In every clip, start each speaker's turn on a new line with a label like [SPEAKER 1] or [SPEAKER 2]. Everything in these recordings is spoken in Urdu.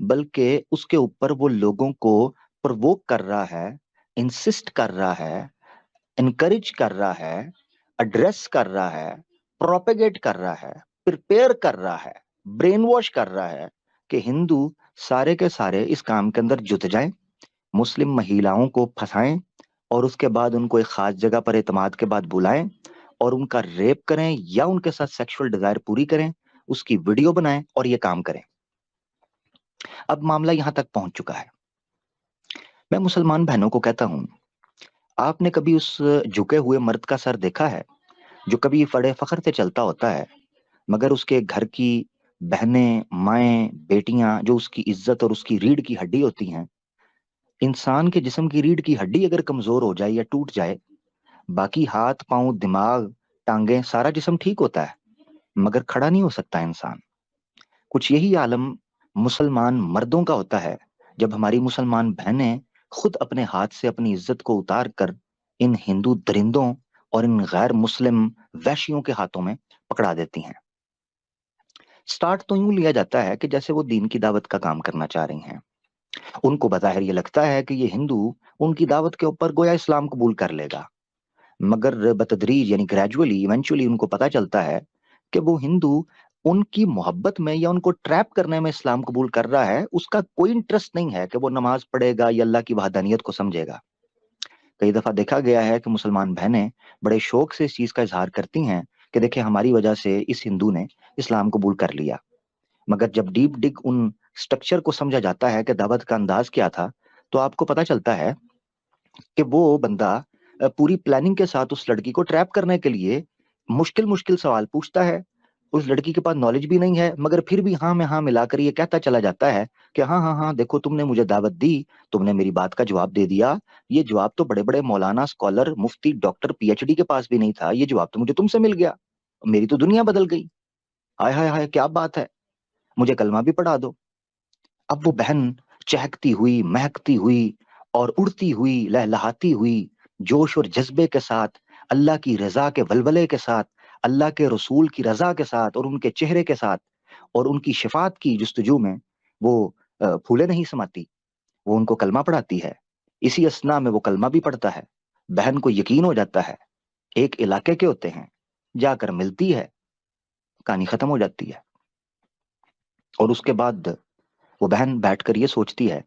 [SPEAKER 1] بلکہ اس کے اوپر وہ لوگوں کو پرووک کر رہا ہے، انسسٹ کر رہا ہے، انکریج کر رہا ہے، ایڈریس کر رہا ہے، پروپیگیٹ کر رہا ہے، پریپیئر کر رہا ہے، برین واش کر رہا ہے کہ ہندو سارے کے سارے اس کام کے اندر جت جائیں، مسلم مہیلاؤں کو پھنسائیں اور اس کے بعد ان کو ایک خاص جگہ پر اعتماد کے بعد بلائیں اور ان کا ریپ کریں یا ان کے ساتھ سیکشل ڈیزائر پوری کریں، اس کی ویڈیو بنائیں اور یہ کام کریں۔ اب معاملہ یہاں تک پہنچ چکا ہے۔ میں مسلمان بہنوں کو کہتا ہوں، آپ نے کبھی اس جھکے ہوئے مرد کا سر دیکھا ہے جو کبھی بڑے فخر سے چلتا ہوتا ہے، مگر اس کے گھر کی بہنیں، مائیں، بیٹیاں جو اس کی عزت اور اس کی ریڑھ کی ہڈی ہوتی ہیں، انسان کے جسم کی ریڑھ کی ہڈی اگر کمزور ہو جائے یا ٹوٹ جائے، باقی ہاتھ پاؤں دماغ ٹانگیں سارا جسم ٹھیک ہوتا ہے مگر کھڑا نہیں ہو سکتا انسان۔ کچھ یہی عالم مسلمان مردوں کا ہوتا ہے جب ہماری مسلمان بہنیں خود اپنے ہاتھ سے اپنی عزت کو اتار کر ان ہندو درندوں اور ان غیر مسلم وحشیوں کے ہاتھوں میں پکڑا دیتی ہیں۔ سٹارٹ تو یوں لیا جاتا ہے کہ جیسے وہ دین کی دعوت کا کام کرنا چاہ رہی ہیں، ان کو بظاہر یہ لگتا ہے کہ یہ ہندو ان کی دعوت کے اوپر گویا اسلام قبول کر لے گا، مگر بتدریج یعنی گریجولی ایونچولی ان کو پتا چلتا ہے کہ وہ ہندو ان کی محبت میں یا ان کو ٹریپ کرنے میں اسلام قبول کر رہا ہے، اس کا کوئی انٹرسٹ نہیں ہے کہ وہ نماز پڑھے گا یا اللہ کی وحدانیت کو سمجھے گا۔ کئی دفعہ دیکھا گیا ہے کہ مسلمان بہنیں بڑے شوق سے اس چیز کا اظہار کرتی ہیں کہ دیکھیں ہماری وجہ سے اس ہندو نے اسلام قبول کر لیا، مگر جب ڈیپ ڈگ ان سٹرکچر کو سمجھا جاتا ہے کہ دعوت کا انداز کیا تھا، تو آپ کو پتا چلتا ہے کہ وہ بندہ پوری پلاننگ کے ساتھ اس لڑکی کو ٹریپ کرنے کے لیے مشکل مشکل سوال پوچھتا ہے، اس لڑکی کے پاس نالج بھی نہیں ہے مگر پھر بھی ہاں میں ہاں ملا کر یہ کہتا چلا جاتا ہے کہ ہاں ہاں ہاں دیکھو تم نے مجھے دعوت دی، تم نے میری بات کا جواب دے دیا، یہ جواب تو بڑے بڑے مولانا، اسکالر، مفتی، ڈاکٹر، پی ایچ ڈی کے پاس بھی نہیں تھا، یہ جواب تو مجھے تم سے مل گیا، میری تو دنیا بدل گئی، ہائے ہائے ہائے کیا بات ہے، مجھے کلمہ بھی پڑھا دو۔ اب وہ بہن چہکتی ہوئی، مہکتی ہوئی اور اڑتی ہوئی، لہلہاتی ہوئی، جوش اور جذبے کے ساتھ، اللہ کی رضا کے ولولے کے ساتھ، اللہ کے رسول کی رضا کے ساتھ اور ان کے چہرے کے ساتھ اور ان کی شفاعت کی جستجو میں وہ پھولے نہیں سماتی، وہ ان کو کلمہ پڑھاتی ہے۔ اسی اسنا میں وہ کلمہ بھی پڑھتا ہے، بہن کو یقین ہو جاتا ہے، ایک علاقے کے ہوتے ہیں، جا کر ملتی ہے، کہانی ختم ہو جاتی ہے۔ اور اس کے بعد وہ بہن بیٹھ کر یہ سوچتی ہے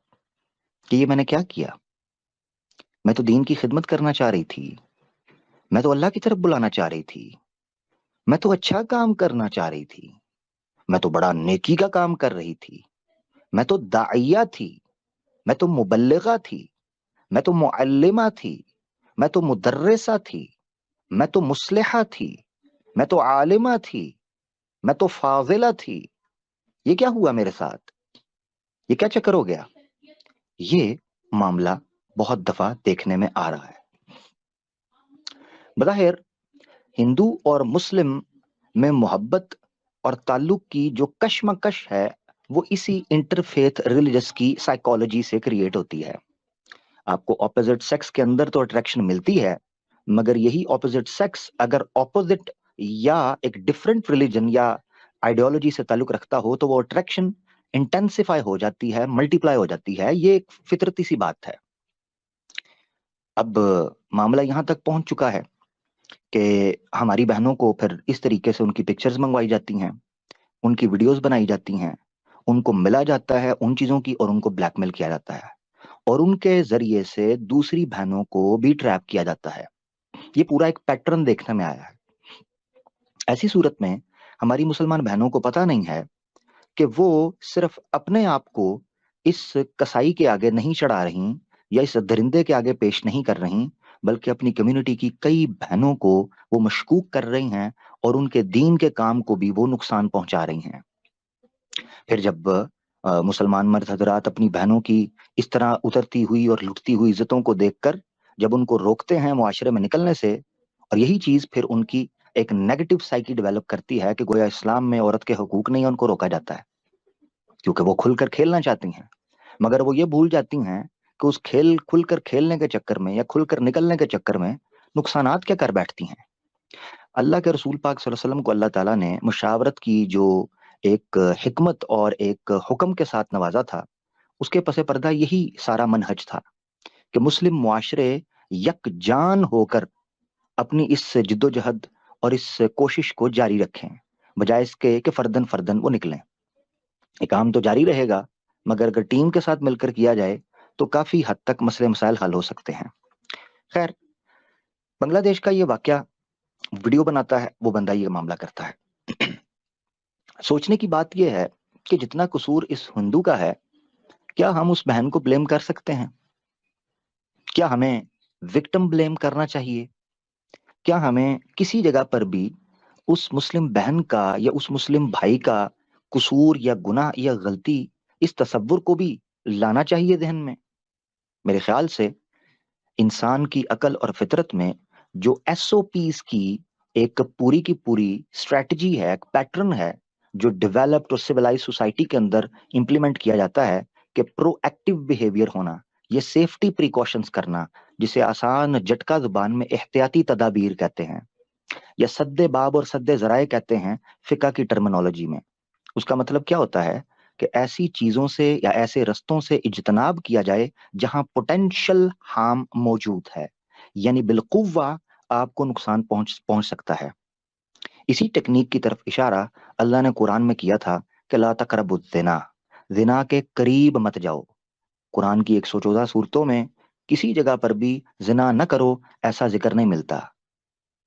[SPEAKER 1] کہ یہ میں نے کیا کیا، میں تو دین کی خدمت کرنا چاہ رہی تھی، میں تو اللہ کی طرف بلانا چاہ رہی تھی، میں تو اچھا کام کرنا چاہ رہی تھی، میں تو بڑا نیکی کا کام کر رہی تھی، میں تو داعیہ تھی، میں تو مبلغہ تھی، میں تو معلمہ تھی، میں تو مدرسہ تھی، میں تو مصلحہ تھی، میں تو عالمہ تھی، میں تو فاضلہ تھی، یہ کیا ہوا میرے ساتھ، یہ کیا چکر ہو گیا؟ یہ معاملہ بہت دفعہ دیکھنے میں آ رہا ہے۔ بظاہر ہندو اور مسلم میں محبت اور تعلق کی جو کشمکش ہے وہ اسی انٹرفیتھ ریلیجس کی سائیکالوجی سے کریٹ ہوتی ہے۔ آپ کو اپوزٹ سیکس کے اندر تو اٹریکشن ملتی ہے، مگر یہی اپوزٹ سیکس اگر اپوزٹ یا ایک ڈفرنٹ ریلیجن یا آئیڈیالوجی سے تعلق رکھتا ہو تو وہ اٹریکشن انٹینسیفائی ہو جاتی ہے، ملٹیپلائی ہو جاتی ہے، یہ ایک فطرتی سی بات ہے۔ اب معاملہ یہاں تک پہنچ چکا ہے کہ ہماری بہنوں کو پھر اس طریقے سے ان کی پکچرز منگوائی جاتی ہیں، ان کی ویڈیوز بنائی جاتی ہیں، ان کو ملا جاتا ہے ان چیزوں کی اور ان کو بلیک میل کیا جاتا ہے اور ان کے ذریعے سے دوسری بہنوں کو بھی ٹریپ کیا جاتا ہے۔ یہ پورا ایک پیٹرن دیکھنے میں آیا ہے۔ ایسی صورت میں ہماری مسلمان بہنوں کو پتہ نہیں ہے کہ وہ صرف اپنے آپ کو اس کسائی کے آگے نہیں چڑھا رہی یا اس درندے کے آگے پیش نہیں کر رہی، بلکہ اپنی کمیونٹی کی کئی بہنوں کو وہ مشکوک کر رہی ہیں اور ان کے دین کے کام کو بھی وہ نقصان پہنچا رہی ہیں۔ پھر جب مسلمان مرد حضرات اپنی بہنوں کی اس طرح اترتی ہوئی اور لٹتی ہوئی عزتوں کو دیکھ کر جب ان کو روکتے ہیں معاشرے میں نکلنے سے، اور یہی چیز پھر ان کی ایک نیگیٹو سائیکی ڈیولپ کرتی ہے کہ گویا اسلام میں عورت کے حقوق نہیں ہیں، ان کو روکا جاتا ہے کیونکہ وہ کھل کر کھیلنا چاہتی ہیں، مگر وہ یہ بھول جاتی ہیں کہ اس کھل کر کھیلنے کے چکر میں یا کھل کر نکلنے کے چکر میں نقصانات کیا کر بیٹھتی ہیں۔ اللہ کے رسول پاک صلی اللہ علیہ وسلم کو اللہ تعالیٰ نے مشاورت کی جو ایک حکمت اور ایک حکم کے ساتھ نوازا تھا، اس کے پس پردہ یہی سارا منہج تھا کہ مسلم معاشرے یکجان ہو کر اپنی اس جد و جہد اور اس کوشش کو جاری رکھیں، بجائے اس کے کہ فردن فردن وہ نکلیں۔ یہ کام تو جاری رہے گا، مگر اگر ٹیم کے ساتھ مل کر کیا جائے تو کافی حد تک مسئلے مسائل حل ہو سکتے ہیں۔ خیر، بنگلہ دیش کا یہ واقعہ ویڈیو بناتا ہے، وہ بندہ یہ معاملہ کرتا ہے۔ سوچنے کی بات یہ ہے کہ جتنا قصور اس ہندو کا ہے، کیا ہم اس بہن کو بلیم کر سکتے ہیں؟ کیا ہمیں وکٹم بلیم کرنا چاہیے؟ کیا ہمیں کسی جگہ پر بھی اس مسلم بہن کا یا اس مسلم بھائی کا قصور یا گناہ یا غلطی، اس تصور کو بھی لانا چاہیے ذہن میں؟ میرے خیال سے انسان کی عقل اور فطرت میں جو ایس او پیز کی ایک پوری کی پوری اسٹریٹجی ہے، ایک پیٹرن ہے جو ڈیولپڈ اور سویلائز سوسائٹی کے اندر امپلیمنٹ کیا جاتا ہے، کہ پرو ایکٹیو بیہیویئر ہونا، یہ سیفٹی پریکاشنز کرنا، جسے آسان جٹکا زبان میں احتیاطی تدابیر کہتے ہیں، یا سد باب اور سد ذرائع کہتے ہیں فقہ کی ٹرمنالوجی میں۔ اس کا مطلب کیا ہوتا ہے کہ ایسی چیزوں سے یا ایسے رستوں سے اجتناب کیا جائے جہاں پوٹینشل ہارم موجود ہے، یعنی بالقوہ آپ کو نقصان پہنچ سکتا ہے۔ اسی ٹیکنیک کی طرف اشارہ اللہ نے قرآن میں کیا تھا کہ لا تقربوا الزنا، زنا کے قریب مت جاؤ۔ قرآن کی 114 صورتوں میں کسی جگہ پر بھی زنا نہ کرو ایسا ذکر نہیں ملتا۔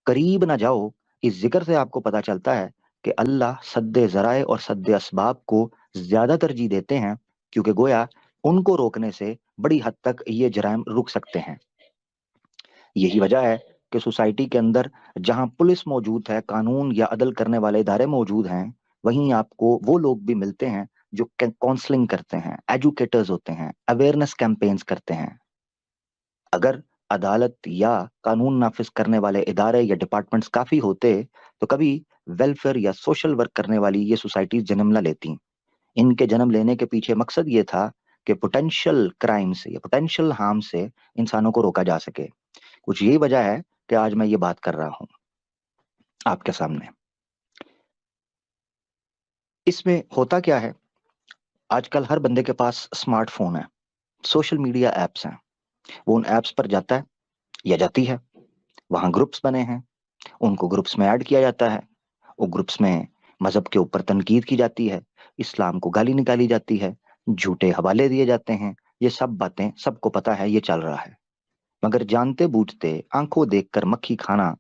[SPEAKER 1] قریب نہ جاؤ، اس ذکر سے آپ کو پتا چلتا ہے کہ اللہ سد ذرائع اور سد اسباب کو زیادہ ترجیح دیتے ہیں، کیونکہ گویا ان کو روکنے سے بڑی حد تک یہ جرائم رک سکتے ہیں۔ یہی وجہ ہے کہ سوسائٹی کے اندر جہاں پولیس موجود ہے، قانون یا عدل کرنے والے ادارے موجود ہیں، وہیں آپ کو وہ لوگ بھی ملتے ہیں جو کاؤنسلنگ کرتے ہیں، ایجوکیٹرز ہوتے ہیں، اویئرنیس کیمپینز کرتے ہیں۔ اگر عدالت یا قانون نافذ کرنے والے ادارے یا ڈپارٹمنٹس کافی ہوتے تو کبھی ویلفیئر یا سوشل ورک کرنے والی یہ سوسائٹیز جنم نہ لیتی۔ ان کے جنم لینے کے پیچھے مقصد یہ تھا کہ پوٹینشل کرائم سے یا پوٹینشل ہارم سے انسانوں کو روکا جا سکے۔ کچھ یہی وجہ ہے کہ آج میں یہ بات کر رہا ہوں آپ کے سامنے۔ اس میں ہوتا کیا ہے، آج کل ہر بندے کے پاس اسمارٹ فون ہے، سوشل میڈیا ایپس ہیں، وہ ان ایپس پر جاتا ہے یا جاتی ہے، وہاں گروپس بنے ہیں، ان کو گروپس میں ایڈ کیا جاتا ہے، وہ گروپس میں مذہب کے اوپر تنقید کی جاتی ہے، اسلام کو گالی نکالی جاتی ہے، جھوٹے حوالے دیے جاتے ہیں۔ یہ سب باتیں سب کو پتا ہے، یہ چل رہا ہے، مگر جانتے بوجھتے آنکھوں دیکھ کر مکھی کھانا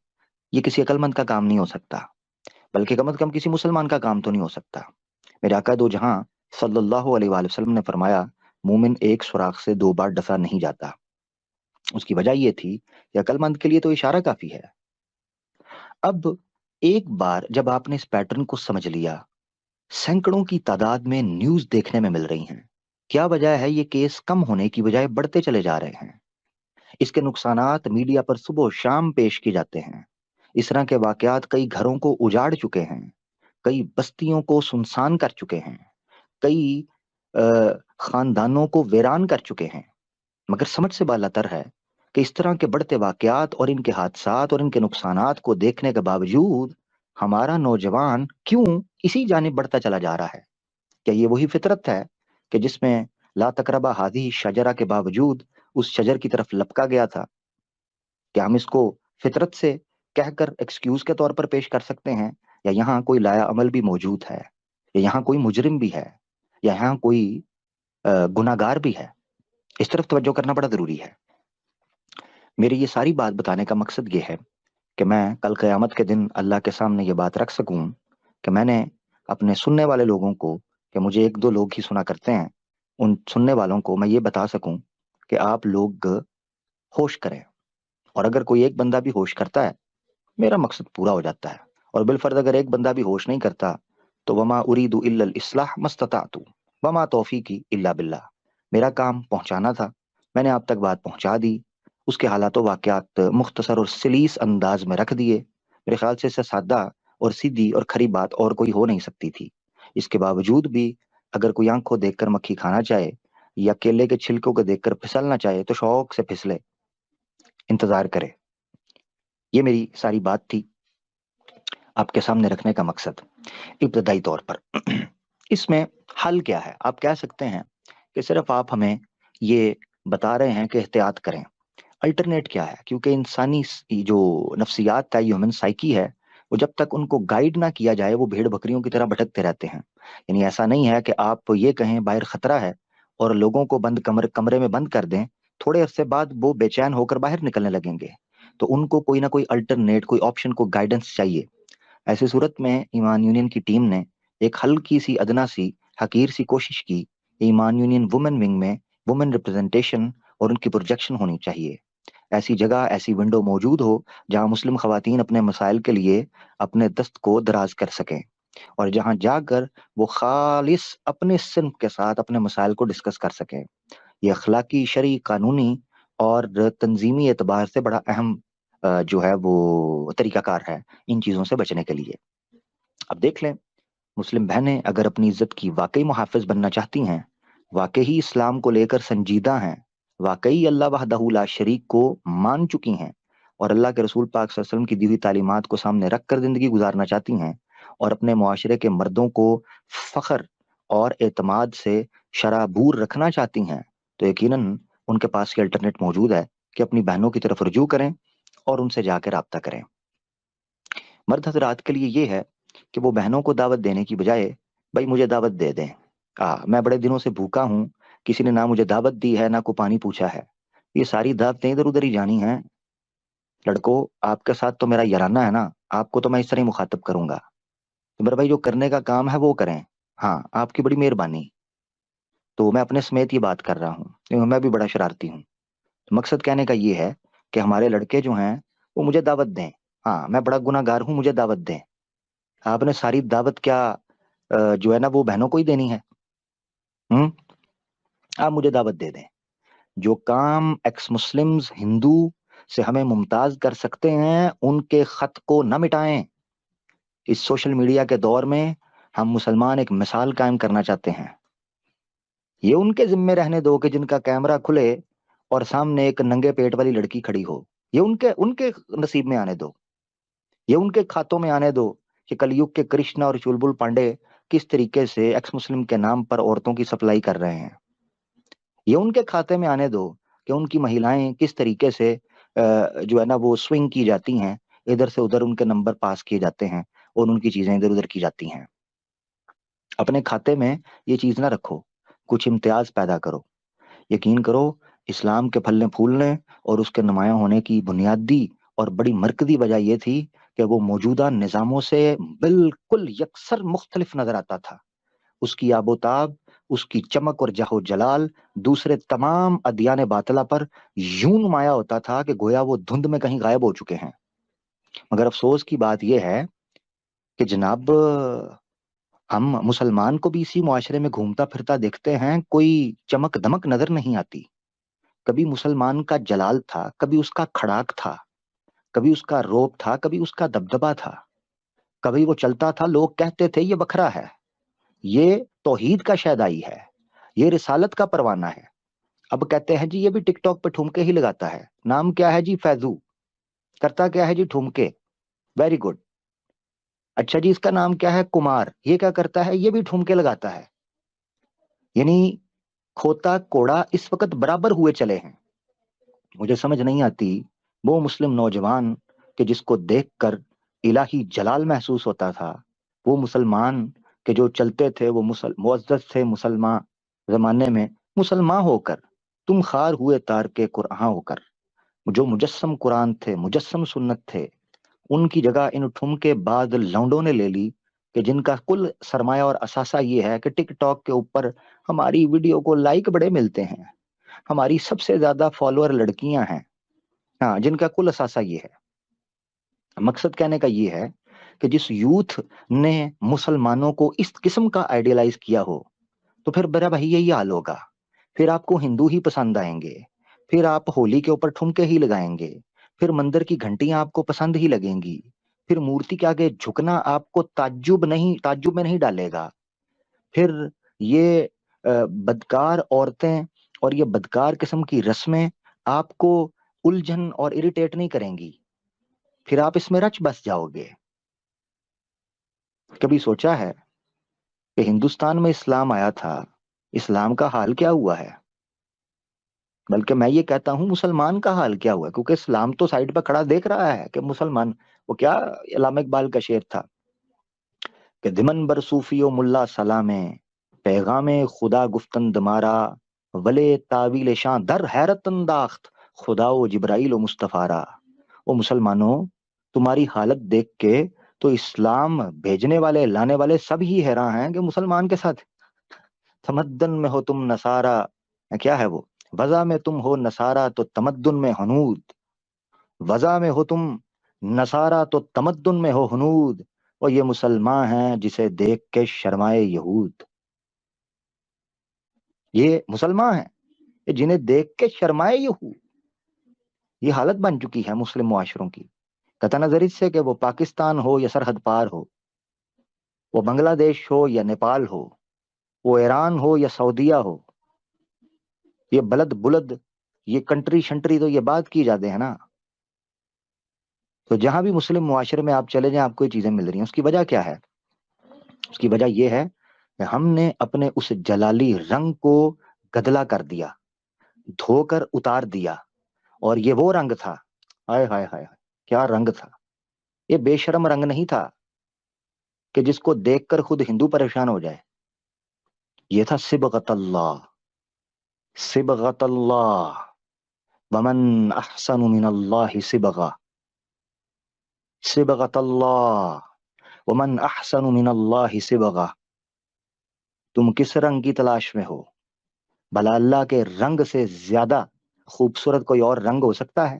[SPEAKER 1] یہ کسی عقل مند کا کام نہیں ہو سکتا، بلکہ کم از کم کسی مسلمان کا کام تو نہیں ہو سکتا۔ میرے آقا دو جہاں صلی اللہ علیہ وآلہ وسلم نے فرمایا مومن ایک سوراخ سے دو بار ڈسا نہیں جاتا۔ اس کی وجہ یہ تھی کہ عقل مند کے لیے تو اشارہ کافی ہے۔ اب ایک بار جب آپ نے اس پیٹرن کو سمجھ لیا، سینکڑوں کی تعداد میں نیوز دیکھنے میں مل رہی ہیں، کیا وجہ ہے یہ کیس کم ہونے کی بجائے بڑھتے چلے جا رہے ہیں؟ اس کے نقصانات میڈیا پر صبح و شام پیش کیے جاتے ہیں۔ اس طرح کے واقعات کئی گھروں کو اجاڑ چکے ہیں، کئی بستیوں کو سنسان کر چکے ہیں، کئی خاندانوں کو ویران کر چکے ہیں۔ مگر سمجھ سے بالاتر ہے کہ اس طرح کے بڑھتے واقعات اور ان کے حادثات اور ان کے نقصانات کو دیکھنے کے باوجود ہمارا نوجوان کیوں اسی جانب بڑھتا چلا جا رہا ہے؟ کیا یہ وہی فطرت ہے کہ جس میں لا تقربا ہادی شجرہ کے باوجود اس شجر کی طرف لپکا گیا تھا؟ کیا ہم اس کو فطرت سے کہہ کر ایکسکیوز کے طور پر پیش کر سکتے ہیں، یا یہاں کوئی لایا عمل بھی موجود ہے، یا یہاں کوئی مجرم بھی ہے، یا یہاں کوئی گناہگار بھی ہے؟ اس طرف توجہ کرنا بڑا ضروری ہے۔ میری یہ ساری بات بتانے کا مقصد یہ ہے کہ میں کل قیامت کے دن اللہ کے سامنے یہ بات رکھ سکوں کہ میں نے اپنے سننے والے لوگوں کو، کہ مجھے ایک دو لوگ ہی سنا کرتے ہیں، ان سننے والوں کو میں یہ بتا سکوں کہ آپ لوگ ہوش کریں، اور اگر کوئی ایک بندہ بھی ہوش کرتا ہے میرا مقصد پورا ہو جاتا ہے، اور بالفرض اگر ایک بندہ بھی ہوش نہیں کرتا تو وما اريد الا الاصلاح ما استطعت وما توفیقی الا باللہ، میرا کام پہنچانا تھا، میں نے آپ تک بات پہنچا دی، اس کے حالات و واقعات مختصر اور سلیس انداز میں رکھ دیے۔ میرے خیال سے اس سے سادہ اور سیدھی اور کھری بات اور کوئی ہو نہیں سکتی تھی۔ اس کے باوجود بھی اگر کوئی آنکھوں دیکھ کر مکھی کھانا چاہے یا کیلے کے چھلکوں کو دیکھ کر پھسلنا چاہے تو شوق سے پھسلے، انتظار کرے۔ یہ میری ساری بات تھی۔ آپ کے سامنے رکھنے کا مقصد ابتدائی طور پر اس میں حل کیا ہے؟ آپ کہہ سکتے ہیں کہ صرف آپ ہمیں یہ بتا رہے ہیں کہ احتیاط کریں، الٹرنیٹ کیا ہے؟ کیونکہ انسانی جو نفسیات ہے، ہیومن سائیکی ہے، وہ جب تک ان کو گائیڈ نہ کیا جائے وہ بھیڑ بکریوں کی طرح بھٹکتے رہتے ہیں. یعنی ایسا نہیں ہے کہ آپ یہ کہیں باہر خطرہ ہے اور لوگوں کو بند کمرے میں بند کر دیں، تھوڑے عرصے بعد وہ بے چین ہو کر باہر نکلنے لگیں گے. تو ان کو کوئی نہ کوئی الٹرنیٹ، کوئی آپشن، کو گائیڈنس چاہیے. ایسی صورت میں ایمان یونین کی ٹیم نے ایک ہلکی سی ادنا سی حقیر سی کوشش کی. ایمان یونین وومن ونگ میں وومن ریپرزنٹیشن اور ان کی پروجیکشن ہونی چاہیے. ایسی جگہ، ایسی ونڈو موجود ہو جہاں مسلم خواتین اپنے مسائل کے لیے اپنے دست کو دراز کر سکیں، اور جہاں جا کر وہ خالص اپنے صنف کے ساتھ اپنے مسائل کو ڈسکس کر سکیں. یہ اخلاقی، شرعی، قانونی اور تنظیمی اعتبار سے بڑا اہم جو ہے وہ طریقہ کار ہے ان چیزوں سے بچنے کے لیے. اب دیکھ لیں، مسلم بہنیں اگر اپنی عزت کی واقعی محافظ بننا چاہتی ہیں، واقعی اسلام کو لے کر سنجیدہ ہیں، واقعی اللہ وحدہ لا شریک کو مان چکی ہیں، اور اللہ کے رسول پاک صلی اللہ علیہ وسلم کی دی ہوئی تعلیمات کو سامنے رکھ کر زندگی گزارنا چاہتی ہیں، اور اپنے معاشرے کے مردوں کو فخر اور اعتماد سے شرابور رکھنا چاہتی ہیں، تو یقیناً ان کے پاس یہ الٹرنیٹ موجود ہے کہ اپنی بہنوں کی طرف رجوع کریں اور ان سے جا کے رابطہ کریں. مرد حضرات کے لیے یہ ہے کہ وہ بہنوں کو دعوت دینے کی بجائے بھائی مجھے دعوت دے دیں، میں بڑے دنوں سے بھوکا ہوں، کسی نے نہ مجھے دعوت دی ہے نہ کو پانی پوچھا ہے. یہ ساری دعوتیں ادھر ادھر ہی جانی ہیں. لڑکوں، آپ کے ساتھ تو میرا یارانہ ہے نا، آپ کو تو میں اس طرح ہی مخاطب کروں گا. تو میرے بھائی جو کرنے کا کام ہے وہ کریں. ہاں، آپ کی بڑی مہربانی. تو میں اپنے سمیت یہ بات کر رہا ہوں کیونکہ میں بھی بڑا شرارتی ہوں. تو مقصد کہنے کا یہ ہے کہ ہمارے لڑکے جو ہیں وہ مجھے دعوت دیں. ہاں، میں بڑا گناہ گار ہوں، مجھے دعوت دیں. آپ نے ساری دعوت کیا جو ہے نا وہ بہنوں کو ہی دینی ہے؟ آپ مجھے دعوت دے دیں. جو کام ایکس مسلمز ہندو سے ہمیں ممتاز کر سکتے ہیں ان کے خط کو نہ مٹائیں. اس سوشل میڈیا کے دور میں ہم مسلمان ایک مثال قائم کرنا چاہتے ہیں. یہ ان کے ذمے رہنے دو کہ جن کا کیمرہ کھلے اور سامنے ایک ننگے پیٹ والی لڑکی کھڑی ہو. یہ ان کے نصیب میں آنے دو، یہ ان کے کھاتوں میں آنے دو کہ کلیوگ کے کرشنا اور چلبل پانڈے کس طریقے سے ایکس مسلم کے نام پر عورتوں کی سپلائی کر رہے ہیں. یہ ان کے کھاتے میں آنے دو کہ ان کی مہیلائیں کس طریقے سے جو ہے نا وہ سوئنگ کی جاتی ہیں، ادھر سے ادھر ان کے نمبر پاس کیے جاتے ہیں اور ان کی چیزیں ادھر ادھر کی جاتی ہیں. اپنے کھاتے میں یہ چیز نہ رکھو، کچھ امتیاز پیدا کرو. یقین کرو، اسلام کے پھلنے پھولنے اور اس کے نمایاں ہونے کی بنیادی اور بڑی مرکزی وجہ یہ تھی کہ وہ موجودہ نظاموں سے بالکل یکسر مختلف نظر آتا تھا. اس کی آب و تاب، اس کی چمک اور جاہ و جلال دوسرے تمام ادیان باطلہ پر یوں نمایاں ہوتا تھا کہ گویا وہ دھند میں کہیں غائب ہو چکے ہیں. مگر افسوس کی بات یہ ہے کہ جناب ہم مسلمان کو بھی اسی معاشرے میں گھومتا پھرتا دیکھتے ہیں، کوئی چمک دمک نظر نہیں آتی. کبھی مسلمان کا جلال تھا، کبھی اس کا کھڑاک تھا، کبھی اس کا روپ تھا، کبھی اس کا دبدبا تھا. کبھی وہ چلتا تھا، لوگ کہتے تھے یہ بکھرا ہے، یہ توحید کا شیدائی ہے، یہ رسالت کا پروانہ ہے. اب کہتے ہیں جی یہ بھی ٹک ٹاک پہ ٹھمکے ہی لگاتا ہے. نام کیا ہے جی؟ فیضو. کرتا کیا ہے جی؟ ٹھمکے. Very good. اچھا جی، اس کا نام کیا ہے؟ کمار. یہ کیا کرتا ہے؟ یہ بھی ٹھمکے لگاتا ہے. یعنی کھوتا کوڑا اس وقت برابر ہوئے چلے ہیں. مجھے سمجھ نہیں آتی وہ مسلم نوجوان کہ جس کو دیکھ کر الہی جلال محسوس ہوتا تھا، وہ مسلمان کہ جو چلتے تھے وہ معزز تھے مسلمان زمانے میں، مسلمان ہو کر تم خار ہوئے تار کے قرآن ہو کر. جو مجسم قرآن تھے، مجسم سنت تھے، ان کی جگہ ان ٹھمکے بعد لونڈوں نے لے لی کہ جن کا کل سرمایہ اور اثاثہ یہ ہے کہ ٹک ٹاک کے اوپر ہماری ویڈیو کو لائک بڑے ملتے ہیں، ہماری سب سے زیادہ فالوور لڑکیاں ہیں. ہاں، جن کا کل اثاثہ یہ ہے. مقصد کہنے کا یہ ہے کہ جس یوتھ نے مسلمانوں کو اس قسم کا آئیڈیلائز کیا ہو تو پھر برا بھائی یہی حال ہوگا. پھر آپ کو ہندو ہی پسند آئیں گے، پھر آپ ہولی کے اوپر ٹھمکے ہی لگائیں گے، پھر مندر کی گھنٹیاں آپ کو پسند ہی لگیں گی، پھر مورتی کے آگے جھکنا آپ کو تعجب میں نہیں ڈالے گا. پھر یہ بدکار عورتیں اور یہ بدکار قسم کی رسمیں آپ کو الجھن اور اریٹیٹ نہیں کریں گی. پھر آپ اس میں رچ بس جاؤ گے. کبھی سوچا ہے کہ ہندوستان میں اسلام آیا تھا، اسلام کا حال کیا ہوا ہے؟ بلکہ میں یہ کہتا ہوں مسلمان کا حال کیا ہوا ہے، کیونکہ اسلام تو سائڈ پہ کھڑا دیکھ رہا ہے کہ مسلمان، وہ کیا علامہ اقبال کا شعر تھا کہ دمن بر صوفی و ملا سلامیں، پیغام خدا گفتند مارا، ولے تاویل شاں در حیرت انداخت خدا و جبرائیل و مصطفیٰ. او مسلمانوں، تمہاری حالت دیکھ کے تو اسلام بھیجنے والے لانے والے سب ہی حیران ہیں کہ مسلمان کے ساتھ تمدن میں ہو تم نصارا، کیا ہے وہ، وضع میں تم ہو نصارا تو تمدن میں ہنود، وضع میں ہو تم نصارا تو تمدن میں ہو ہنود، اور یہ مسلمان ہیں جسے دیکھ کے شرمائے یہود. یہ مسلمان ہیں کہ جنہیں دیکھ کے شرمائے یہود. یہ حالت بن چکی ہے مسلم معاشروں کی، قطع نظر اس سے کہ وہ پاکستان ہو یا سرحد پار ہو، وہ بنگلہ دیش ہو یا نیپال ہو، وہ ایران ہو یا سعودیہ ہو، یہ بلد بلد، یہ کنٹری شنٹری تو یہ بات کی جاتے ہیں نا. تو جہاں بھی مسلم معاشرے میں آپ چلے جائیں آپ کو یہ چیزیں مل رہی ہیں. اس کی وجہ کیا ہے؟ اس کی وجہ یہ ہے کہ ہم نے اپنے اس جلالی رنگ کو گدلا کر دیا، دھو کر اتار دیا، اور یہ وہ رنگ تھا، ہائے ہائے ہائے ہائے، کیا رنگ تھا! یہ بے شرم رنگ نہیں تھا کہ جس کو دیکھ کر خود ہندو پریشان ہو جائے. یہ تھا صبغت اللہ، صبغت اللہ، ومن احسن من اللہ صبغہ، صبغت اللہ، ومن احسن من اللہ صبغہ. تم کس رنگ کی تلاش میں ہو؟ بھلا اللہ کے رنگ سے زیادہ خوبصورت کوئی اور رنگ ہو سکتا ہے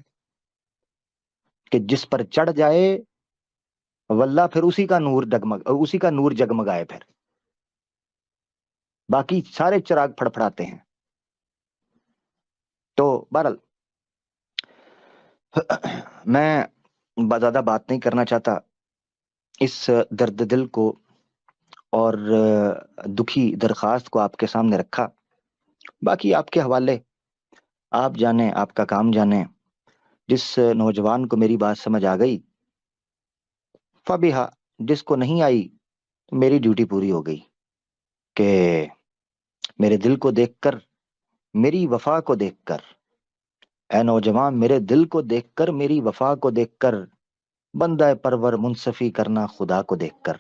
[SPEAKER 1] کہ جس پر چڑھ جائے واللہ پھر اسی کا نور جگمگائے، پھر باقی سارے چراغ پھڑپھڑاتے ہیں. تو بہرحال میں زیادہ بات نہیں کرنا چاہتا، اس درد دل کو اور دکھی درخواست کو آپ کے سامنے رکھا. باقی آپ کے حوالے، آپ جانیں، آپ کا کام جانیں. جس نوجوان کو میری بات سمجھ آ گئی فبیہا، جس کو نہیں آئی تو میری ڈیوٹی پوری ہو گئی کہ میرے دل کو دیکھ کر، میری وفا کو دیکھ کر، اے نوجوان میرے دل کو دیکھ کر، میری وفا کو دیکھ کر، بندہ پرور منصفی کرنا خدا کو دیکھ کر.